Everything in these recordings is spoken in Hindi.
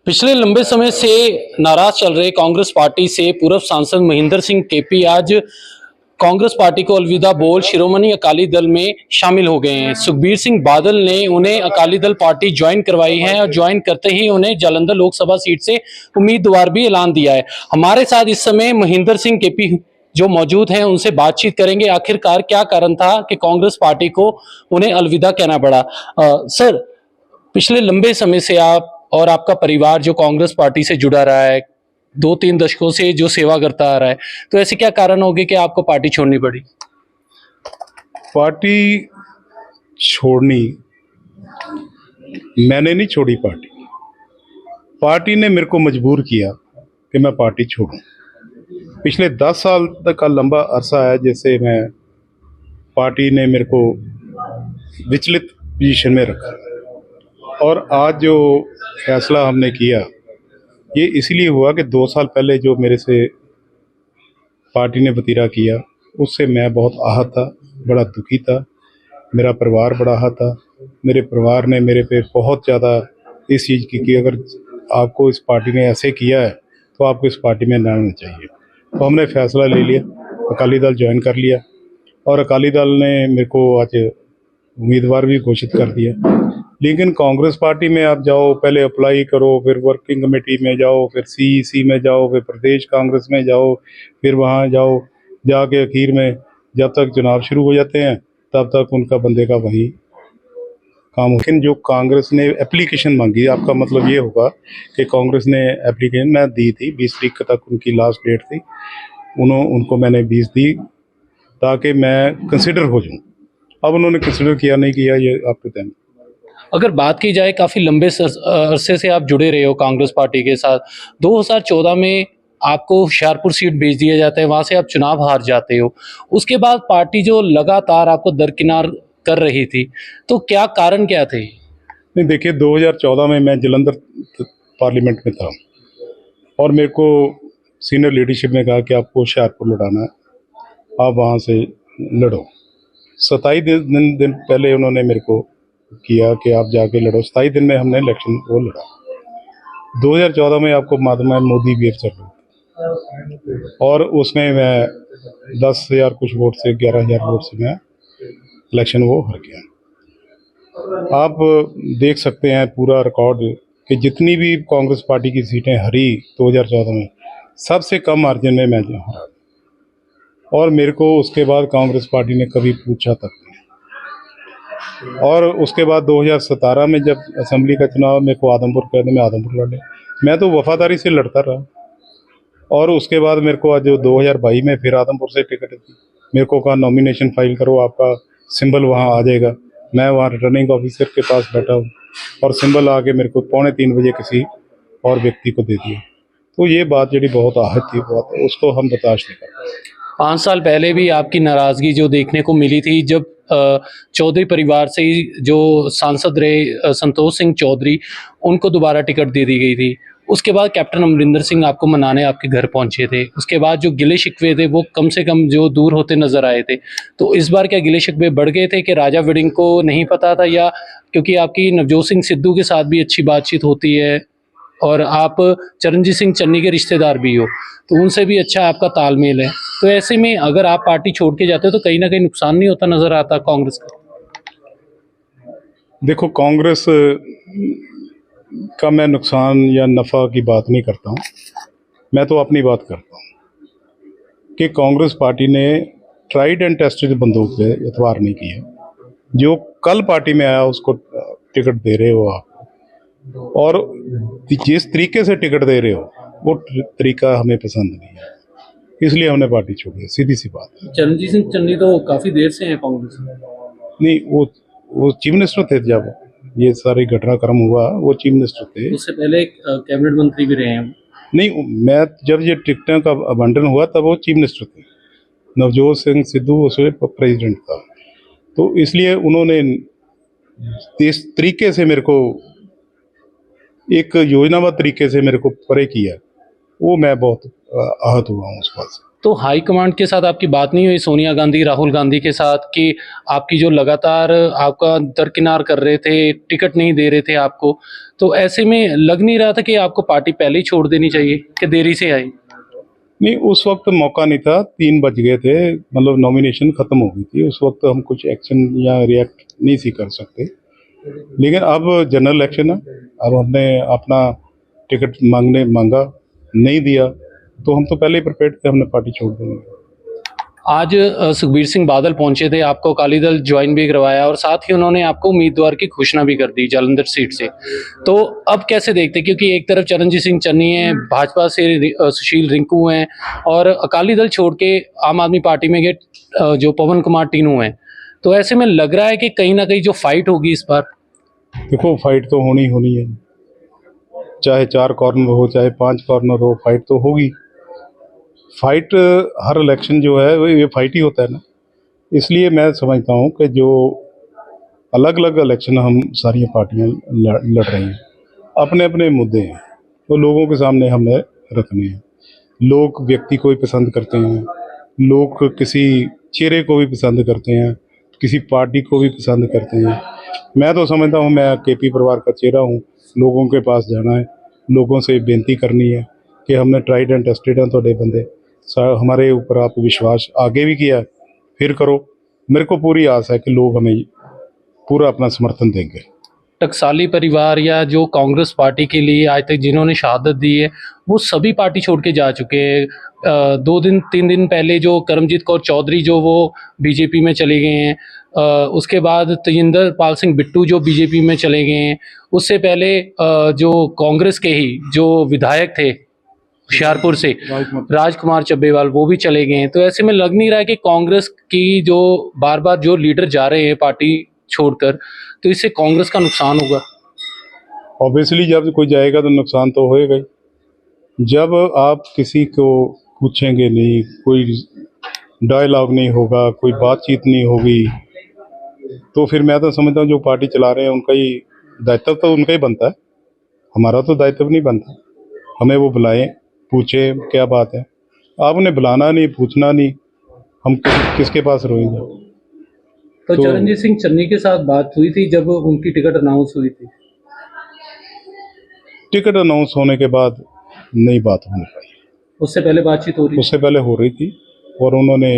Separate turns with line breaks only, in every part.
पिछले लंबे समय से नाराज चल रहे कांग्रेस पार्टी से पूर्व सांसद महेंद्र सिंह केपी आज कांग्रेस पार्टी को अलविदा बोल शिरोमणि अकाली दल में शामिल हो गए हैं। सुखबीर सिंह बादल ने उन्हें अकाली दल पार्टी ज्वाइन करवाई है और ज्वाइन करते ही उन्हें जालंधर लोकसभा सीट से उम्मीदवार भी ऐलान दिया है। हमारे साथ इस समय महेंद्र सिंह केपी जो मौजूद हैं, उनसे बातचीत करेंगे। आखिरकार क्या कारण था कि कांग्रेस पार्टी को उन्हें अलविदा कहना पड़ा। सर, पिछले लंबे समय से आप और आपका परिवार जो कांग्रेस पार्टी से जुड़ा रहा है, 2-3 दशकों से जो सेवा करता आ रहा है, तो ऐसे क्या कारण हो गए कि आपको पार्टी छोड़नी पड़ी?
पार्टी छोड़नी, मैंने नहीं छोड़ी पार्टी। पार्टी ने मेरे को मजबूर किया कि मैं पार्टी छोड़ूं। पिछले 10 साल तक का लंबा अरसा है जैसे मैं पार्टी ने मेरे को विचलित पोजीशन में रखा, और आज जो फैसला हमने किया ये इसलिए हुआ कि 2 साल पहले जो मेरे से पार्टी ने वतीरा किया उससे मैं बहुत आहत था, बड़ा दुखी था। मेरा परिवार बड़ा आहत था। मेरे परिवार ने मेरे पे बहुत ज़्यादा इस चीज़ की कि अगर आपको इस पार्टी ने ऐसे किया है तो आपको इस पार्टी में ना रहना चाहिए। तो हमने फैसला ले लिया, अकाली दल ज्वाइन कर लिया, और अकाली दल ने मेरे को आज उम्मीदवार भी घोषित कर दिया। लेकिन कांग्रेस पार्टी में आप जाओ, पहले अप्लाई करो, फिर वर्किंग कमेटी में जाओ, फिर सीईसी में जाओ, फिर प्रदेश कांग्रेस में जाओ, फिर वहाँ जाओ, जाके आखिर में जब तक चुनाव शुरू हो जाते हैं तब तक उनका बंदे का वही काम। लेकिन जो कांग्रेस ने एप्लीकेशन मांगी, आपका मतलब ये होगा कि कांग्रेस ने एप्लीकेशन मैं दी थी, 20 तारीख तक उनकी लास्ट डेट थी। उनको मैंने 20 दी ताकि मैं कंसिडर हो जाऊँ। अब उन्होंने कंसिडर किया नहीं किया, ये आपके तय।
अगर बात की जाए, काफी लंबे अरसे से आप जुड़े रहे हो कांग्रेस पार्टी के साथ। 2014 में आपको होशियारपुर सीट भेज दिया जाता है, वहां से आप चुनाव हार जाते हो। उसके बाद पार्टी जो लगातार आपको दरकिनार कर रही थी, तो क्या कारण क्या थे?
नहीं, देखिए 2014 में मैं जलंधर पार्लियामेंट में था और मेरे को सीनियर लीडरशिप ने कहा कि आपको होशियारपुर लड़ाना है, आप वहाँ से लड़ो। 27 दिन पहले उन्होंने मेरे को किया कि आप जाके लड़ो। 27 दिन में हमने इलेक्शन वो लड़ा। 2014 में आपको मालूम है मोदी वेव चल रही थी, और उसमें मैं 10,000 कुछ वोट से 11,000 वोट से मैं इलेक्शन वो हार गया। आप देख सकते हैं पूरा रिकॉर्ड कि जितनी भी कांग्रेस पार्टी की सीटें हारी 2014 में, सबसे कम मार्जिन में मैं हारा, और मेरे को उसके बाद कांग्रेस पार्टी ने कभी पूछा तक नहीं। और उसके बाद 2017 में जब असेंबली का चुनाव मेरे को आदमपुर कहते, मैं आदमपुर लड़े। मैं तो वफादारी से लड़ता रहा, और उसके बाद मेरे को आज 2022 में फिर आदमपुर से टिकट दी। मेरे को कहा नॉमिनेशन फाइल करो, आपका सिंबल वहाँ आ जाएगा। मैं वहाँ रिटर्निंग ऑफिसर के पास बैठा हूँ और सिंबल आके मेरे को 2:45 बजे किसी और व्यक्ति को दे दिया। तो ये बात जी बहुत आहत थी, बहुत, उसको हम बर्दाश्त नहीं कर पाए।
5 साल पहले भी आपकी नाराजगी जो देखने को मिली थी, जब चौधरी परिवार से ही जो सांसद रहे संतोष सिंह चौधरी, उनको दोबारा टिकट दे दी गई थी। उसके बाद कैप्टन अमरिंदर सिंह आपको मनाने आपके घर पहुंचे थे। उसके बाद जो गिले शिकवे थे वो कम से कम जो दूर होते नजर आए थे। तो इस बार क्या गिले शिकवे बढ़ गए थे कि राजा वड़िंग को नहीं पता था, या क्योंकि आपकी नवजोत सिंह सिद्धू के साथ भी अच्छी बातचीत होती है और आप चरणजीत सिंह चन्नी के रिश्तेदार भी हो, तो उनसे भी अच्छा आपका तालमेल है। तो ऐसे में अगर आप पार्टी छोड़ के जाते हो तो कहीं ना कहीं नुकसान नहीं होता नजर आता कांग्रेस का?
देखो, कांग्रेस का मैं नुकसान या नफ़ा की बात नहीं करता हूँ, मैं तो अपनी बात करता हूँ कि कांग्रेस पार्टी ने ट्राइड एंड टेस्टेड बंदूक पे एतबार नहीं किया। जो कल पार्टी में आया उसको टिकट दे रहे हो आप, और जिस तरीके से टिकट दे रहे हो वो तरीका हमें पसंद नहीं है, इसलिए हमने पार्टी छोड़ी। सीधी सी बात।
चरणजीत सिंह चन्नी तो काफी देर से हैं कांग्रेस में।
नहीं, वो चीफ मिनिस्टर थे जब ये सारे घटनाक्रम हुआ, वो चीफ मिनिस्टर थे।
उससे पहले कैबिनेट मंत्री भी रहे हैं।
नहीं, मैं जब ये टिकटों का आवंटन हुआ तब वो चीफ मिनिस्टर थे। नवजोत सिंह सिद्धू उसमें प्रेसिडेंट था। तो इसलिए उन्होंने इस तरीके से मेरे को एक योजनाबद्ध तरीके से मेरे को परे किया, वो मैं बहुत आहत हुआ हूँ उस बात से।
तो हाईकमांड के साथ आपकी बात नहीं हुई, सोनिया गांधी राहुल गांधी के साथ, कि आपकी जो लगातार आपका दरकिनार कर रहे थे, टिकट नहीं दे रहे थे आपको, तो ऐसे में लग नहीं रहा था कि आपको पार्टी पहले ही छोड़ देनी चाहिए कि देरी से आई?
नहीं, उस वक्त मौका नहीं था, 3 बज गए थे, मतलब नॉमिनेशन ख़त्म हो गई थी। उस वक्त हम कुछ एक्शन या रिएक्ट नहीं सी कर सकते। लेकिन अब जनरल इलेक्शन है, अब हमने अपना टिकट मांगा, नहीं दिया, तो हम तो पहले ही प्रिपेयर्ड थे, हमने पार्टी छोड़ देंगे।
आज सुखबीर सिंह बादल पहुंचे थे, आपको अकाली दल ज्वाइन भी करवाया और साथ ही उन्होंने आपको उम्मीदवार की घोषणा भी कर दी जालंधर सीट से। तो अब कैसे देखते, क्योंकि एक तरफ चरणजीत सिंह चन्नी है, भाजपा से सुशील रिंकू हैं, और अकाली दल छोड़ के आम आदमी पार्टी में गए जो पवन कुमार टीनू हैं, तो ऐसे में लग रहा है कि कहीं ना कहीं जो फाइट होगी इस बार?
देखो, फाइट तो होनी है, चाहे 4 कॉर्नर हो, चाहे 5 कॉर्नर हो, फाइट तो होगी। फाइट हर इलेक्शन जो है वो ये फाइट ही होता है ना। इसलिए मैं समझता हूँ कि जो अलग अलग इलेक्शन हम सारी पार्टियां लड़ रही हैं, अपने अपने मुद्दे हैं, तो लोगों के सामने हमें रखने हैं। लोग व्यक्ति को भी पसंद करते हैं, लोग किसी चेहरे को भी पसंद करते हैं, किसी पार्टी को भी पसंद करते हैं। मैं तो समझता हूँ मैं केपी परिवार का चेहरा हूँ, लोगों के पास जाना है, लोगों से बेनती करनी है कि हमने ट्राइड एंड टेस्टेड हैं ਤੁਹਾਡੇ बंदे, हमारे ऊपर आप विश्वास आगे भी किया, फिर करो। मेरे को पूरी आस है कि लोग हमें पूरा अपना समर्थन देंगे।
टकसाली परिवार या जो कांग्रेस पार्टी के लिए आज तक जिन्होंने शहादत दी है, वो सभी पार्टी छोड़ के जा चुके हैं। 2 दिन 3 दिन पहले जो करमजीत कौर चौधरी जो वो बीजेपी में चले गए हैं, उसके बाद तेजिंदर पाल सिंह बिट्टू जो बीजेपी में चले गए हैं, उससे पहले जो कांग्रेस के ही जो विधायक थे होशियारपुर से राजकुमार चब्बेवाल, वो भी चले गए हैं। तो ऐसे में लग नहीं रहा है कि कांग्रेस की जो बार बार जो लीडर जा रहे हैं पार्टी छोड़कर, तो इससे कांग्रेस का नुकसान होगा?
ऑब्वियसली जब कोई जाएगा तो नुकसान तो होएगा ही। जब आप किसी को पूछेंगे नहीं, कोई डायलॉग नहीं होगा, कोई बातचीत नहीं होगी, तो फिर मैं तो समझता हूँ जो पार्टी चला रहे हैं उनका ही दायित्व तो उनका ही बनता है, हमारा तो दायित्व नहीं बनता। हमें वो बुलाएं, पूछें क्या बात है। आप उन्हें बुलाना नहीं, पूछना नहीं, हम किसके पास रोएंगे?
तो चरणजीत सिंह चन्नी के साथ बात हुई थी जब उनकी टिकट अनाउंस हुई थी?
टिकट अनाउंस होने के बाद नई बात होने पाई।
उससे पहले बातचीत हो रही थी?
उससे पहले हो रही थी, और उन्होंने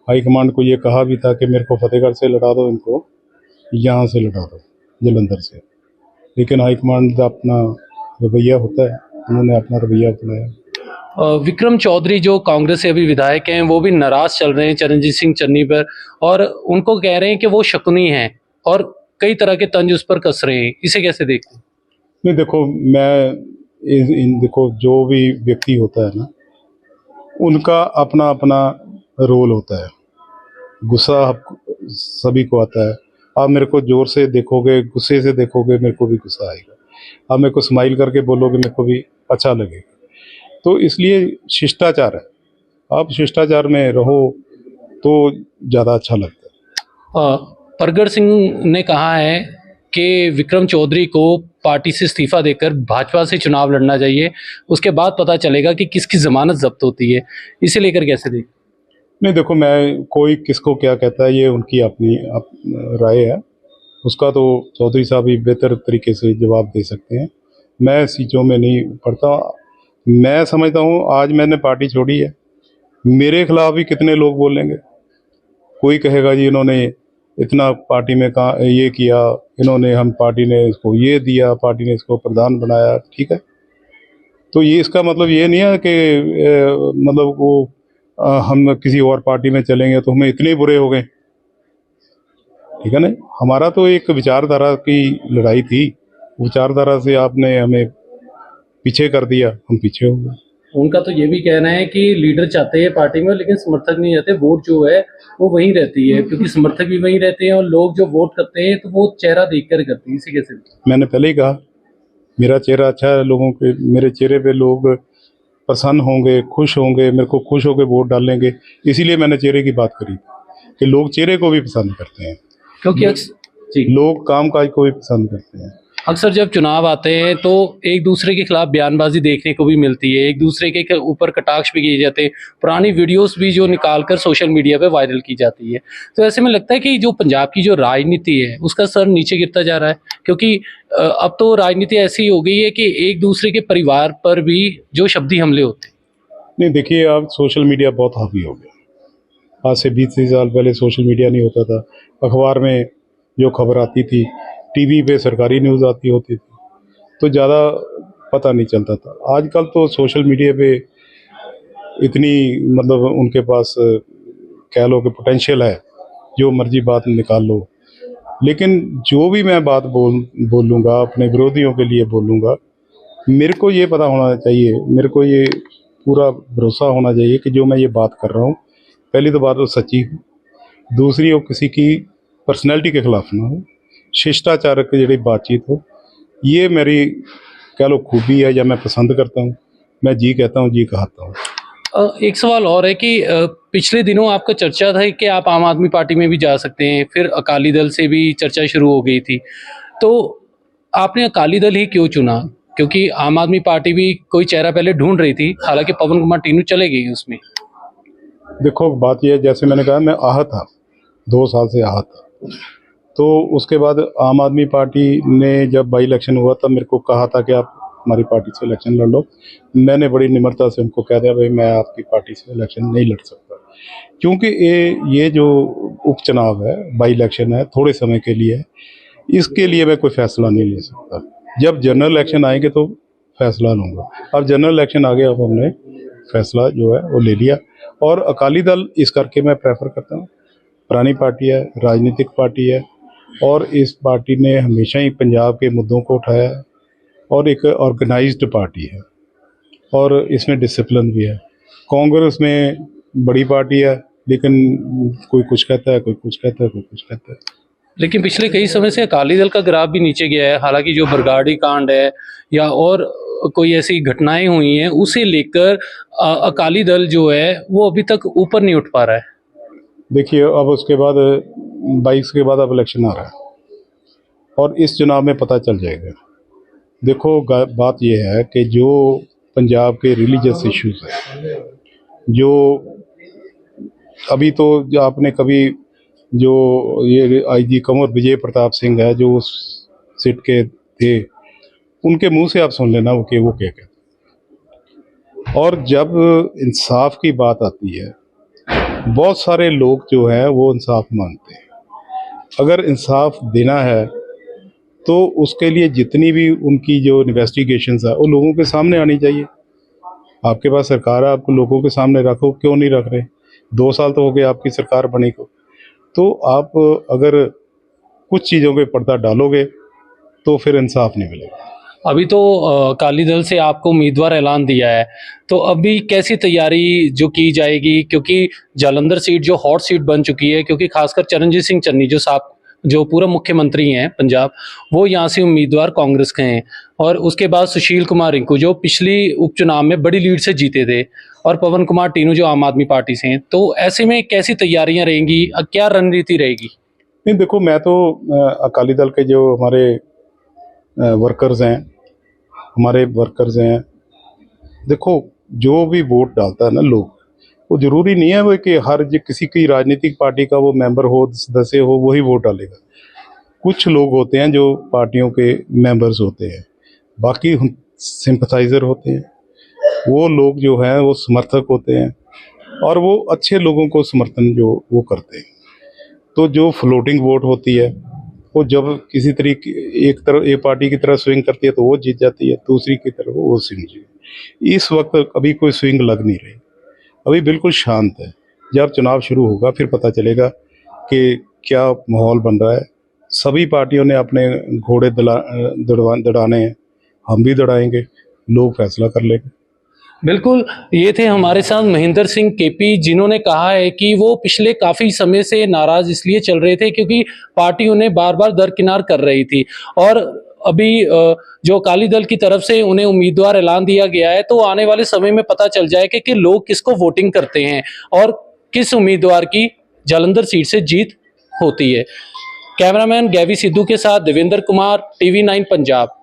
हाईकमांड को ये कहा भी था कि मेरे को फतेहगढ़ से लड़ा दो, इनको यहाँ से लड़ा दो, जलंधर से। लेकिन हाईकमांड का अपना रवैया होता है, उन्होंने अपना रवैया अपनाया।
विक्रम चौधरी जो कांग्रेस से अभी विधायक हैं, वो भी नाराज चल रहे हैं चरणजीत सिंह चन्नी पर, और उनको कह रहे हैं कि वो शकुनी हैं और कई तरह के तंज उस पर कस रहे हैं। इसे कैसे देखते हैं?
नहीं, देखो, देखो, जो भी व्यक्ति होता है ना, उनका अपना अपना रोल होता है। गुस्सा सभी को आता है। आप मेरे को जोर से देखोगे, गुस्से से देखोगे, मेरे को भी गुस्सा आएगा। आप मेरे को स्माइल करके बोलोगे, मेरे को भी अच्छा लगेगा। तो इसलिए शिष्टाचार है, आप शिष्टाचार में रहो तो ज़्यादा अच्छा लगता है।
परगढ़ सिंह ने कहा है कि विक्रम चौधरी को पार्टी से इस्तीफा देकर भाजपा से चुनाव लड़ना चाहिए, उसके बाद पता चलेगा कि किसकी ज़मानत जब्त होती है। इसे लेकर कैसे देख?
नहीं, देखो, मैं कोई किसको क्या कहता है ये उनकी अपनी राय है, उसका तो चौधरी साहब ही बेहतर तरीके से जवाब दे सकते हैं। मैं इस चीज़ों में नहीं पढ़ता। मैं समझता हूँ आज मैंने पार्टी छोड़ी है, मेरे खिलाफ भी कितने लोग बोलेंगे। कोई कहेगा जी इन्होंने इतना पार्टी में कहा, ये किया इन्होंने, हम पार्टी ने इसको ये दिया, पार्टी ने इसको प्रधान बनाया, ठीक है। तो ये इसका मतलब ये नहीं है कि मतलब वो हम किसी और पार्टी में चलेंगे तो हमें इतने बुरे हो गए, ठीक है ना। हमारा तो एक विचारधारा की लड़ाई थी, विचारधारा से आपने हमें पीछे कर दिया, हम पीछे हो गए।
उनका तो ये भी कहना है कि लीडर चाहते हैं पार्टी में, लेकिन समर्थक नहीं रहते, वोट जो है वो वहीं रहती है, क्योंकि समर्थक भी वहीं रहते हैं और लोग जो वोट करते हैं तो वो चेहरा देख कर करते हैं। इसे कैसे?
मैंने पहले ही कहा, मेरा चेहरा अच्छा है, लोगों के मेरे चेहरे पे लोग प्रसन्न होंगे, खुश होंगे, मेरे को खुश होकर वोट डालेंगे। इसीलिए मैंने चेहरे की बात करी कि लोग चेहरे को भी पसंद करते हैं,
क्योंकि जी
लोग कामकाज को भी पसंद करते हैं।
अक्सर जब चुनाव आते हैं तो एक दूसरे के खिलाफ बयानबाजी देखने को भी मिलती है, एक दूसरे के ऊपर कटाक्ष भी किए जाते हैं, पुरानी वीडियोस भी जो निकाल कर सोशल मीडिया पे वायरल की जाती है। तो ऐसे में लगता है कि जो पंजाब की जो राजनीति है उसका स्तर नीचे गिरता जा रहा है, क्योंकि अब तो राजनीति ऐसी हो गई है कि एक दूसरे के परिवार पर भी जो शब्दी हमले होते हैं।
नहीं, देखिए, अब सोशल मीडिया बहुत हावी हो गया। आज से 20-30 साल पहले सोशल मीडिया नहीं होता था। अखबार में जो खबर आती थी, टीवी पे सरकारी न्यूज़ आती होती थी, तो ज़्यादा पता नहीं चलता था। आजकल तो सोशल मीडिया पे इतनी, मतलब उनके पास कह लो कि पोटेंशियल है, जो मर्जी बात निकाल लो। लेकिन जो भी मैं बात बोलूँगा, अपने विरोधियों के लिए बोलूँगा, मेरे को ये पता होना चाहिए, मेरे को ये पूरा भरोसा होना चाहिए कि जो मैं ये बात कर रहा हूँ, पहली तो बात वो सच्ची हो, दूसरी वो किसी की पर्सनैलिटी के खिलाफ ना हो, शिष्टाचारक ਜਿਹੜੀ बातचीत हो। ये मेरी कह लो खूबी है, या मैं पसंद करता हूँ। मैं जी कहता हूँ, जी कहता हूँ।
एक सवाल और है कि पिछले दिनों आपका चर्चा था कि आप आम आदमी पार्टी में भी जा सकते हैं, फिर अकाली दल से भी चर्चा शुरू हो गई थी, तो आपने अकाली दल ही क्यों चुना? क्योंकि आम आदमी पार्टी भी कोई चेहरा पहले ढूंढ रही थी, हालांकि पवन कुमार टीनू चले गई उसमें।
देखो, बात यह है, जैसे मैंने कहा, मैं आहत था, 2 साल से आहत था। तो उसके बाद आम आदमी पार्टी ने जब बाई इलेक्शन हुआ तब मेरे को कहा था कि आप हमारी पार्टी से इलेक्शन लड़ लो। मैंने बड़ी निम्रता से उनको कह दिया, भाई मैं आपकी पार्टी से इलेक्शन नहीं लड़ सकता, क्योंकि ये जो उपचुनाव है, बाई इलेक्शन है, थोड़े समय के लिए है। इसके लिए मैं कोई फैसला नहीं ले सकता। जब जनरल इलेक्शन आएंगे तो फैसला लूँगा। अब जनरल इलेक्शन आ गया, अब हमने फैसला जो है वो ले लिया। और अकाली दल इस करके मैं प्रेफर करता हूँ, पुरानी पार्टी है, राजनीतिक पार्टी है, और इस पार्टी ने हमेशा ही पंजाब के मुद्दों को उठाया है, और एक ऑर्गेनाइज्ड पार्टी है, और इसमें डिसिप्लिन भी है। कांग्रेस में बड़ी पार्टी है, लेकिन कोई कुछ कहता है, कोई कुछ कहता है, कोई कुछ कहता है।
लेकिन पिछले कई समय से अकाली दल का ग्राफ भी नीचे गया है, हालांकि जो बरगाड़ी कांड है या और कोई ऐसी घटनाएं हुई हैं उसे लेकर अकाली दल जो है वो अभी तक ऊपर नहीं उठ पा रहा है।
देखिए, अब उसके बाद 22 के बाद अब इलेक्शन आ रहा है, और इस चुनाव में पता चल जाएगा। देखो, बात यह है कि जो पंजाब के रिलीजियस इश्यूज हैं, जो अभी तो जो आपने कभी जो ये आईजी कंवर विजय प्रताप सिंह है, जो उस सीट के थे, उनके मुंह से आप सुन लेना वो क्या कहते हैं। और जब इंसाफ की बात आती है, बहुत सारे लोग जो हैं वो इंसाफ मांगते हैं। अगर इंसाफ देना है तो उसके लिए जितनी भी उनकी जो इन्वेस्टिगेशंस है वो लोगों के सामने आनी चाहिए। आपके पास सरकार है, आपको लोगों के सामने रखो, क्यों नहीं रख रहे? 2 साल तो हो गए आपकी सरकार बनी को। तो आप अगर कुछ चीज़ों पे पर्दा डालोगे तो फिर इंसाफ नहीं मिलेगा।
अभी तो अकाली दल से आपको उम्मीदवार ऐलान दिया है, तो अभी कैसी तैयारी जो की जाएगी, क्योंकि जालंधर सीट जो हॉट सीट बन चुकी है, क्योंकि खासकर चरणजीत सिंह चन्नी जो पूर्व मुख्यमंत्री हैं पंजाब, वो यहाँ से उम्मीदवार कांग्रेस के हैं, और उसके बाद सुशील कुमार रिंकू जो पिछली उपचुनाव में बड़ी लीड से जीते थे, और पवन कुमार टीनू जो आम आदमी पार्टी से हैं। तो ऐसे में कैसी तैयारियां रहेंगी, क्या रणनीति रहेगी?
नहीं, देखो, मैं तो अकाली दल के जो हमारे वर्कर्स हैं, देखो, जो भी वोट डालता है ना लोग, वो ज़रूरी नहीं है वो कि किसी की राजनीतिक पार्टी का वो मेंबर हो, सदस्य हो, वही वोट डालेगा। कुछ लोग होते हैं जो पार्टियों के मेंबर्स होते हैं, बाकी सिंपथाइज़र होते हैं। वो लोग जो हैं वो समर्थक होते हैं, और वो अच्छे लोगों को समर्थन जो वो करते हैं। तो जो फ्लोटिंग वोट होती है, वो जब किसी तरीके एक पार्टी की तरफ स्विंग करती है तो वो जीत जाती है, दूसरी की तरफ वो स्विंग जीत। इस वक्त अभी कोई स्विंग लग नहीं रही, अभी बिल्कुल शांत है। जब चुनाव शुरू होगा फिर पता चलेगा कि क्या माहौल बन रहा है। सभी पार्टियों ने अपने घोड़े दौड़ाने हैं, हम भी दौड़ाएंगे, लोग फैसला कर लेंगे।
बिल्कुल, ये थे हमारे साथ महेंद्र सिंह केपी, जिन्होंने कहा है कि वो पिछले काफ़ी समय से नाराज़ इसलिए चल रहे थे क्योंकि पार्टी उन्हें बार बार दरकिनार कर रही थी, और अभी जो अकाली दल की तरफ से उन्हें उम्मीदवार ऐलान दिया गया है, तो आने वाले समय में पता चल जाएगा कि लोग किसको वोटिंग करते हैं और किस उम्मीदवार की जालंधर सीट से जीत होती है। कैमरामैन गैवी सिद्धू के साथ देवेंद्र कुमार, TV9 पंजाब।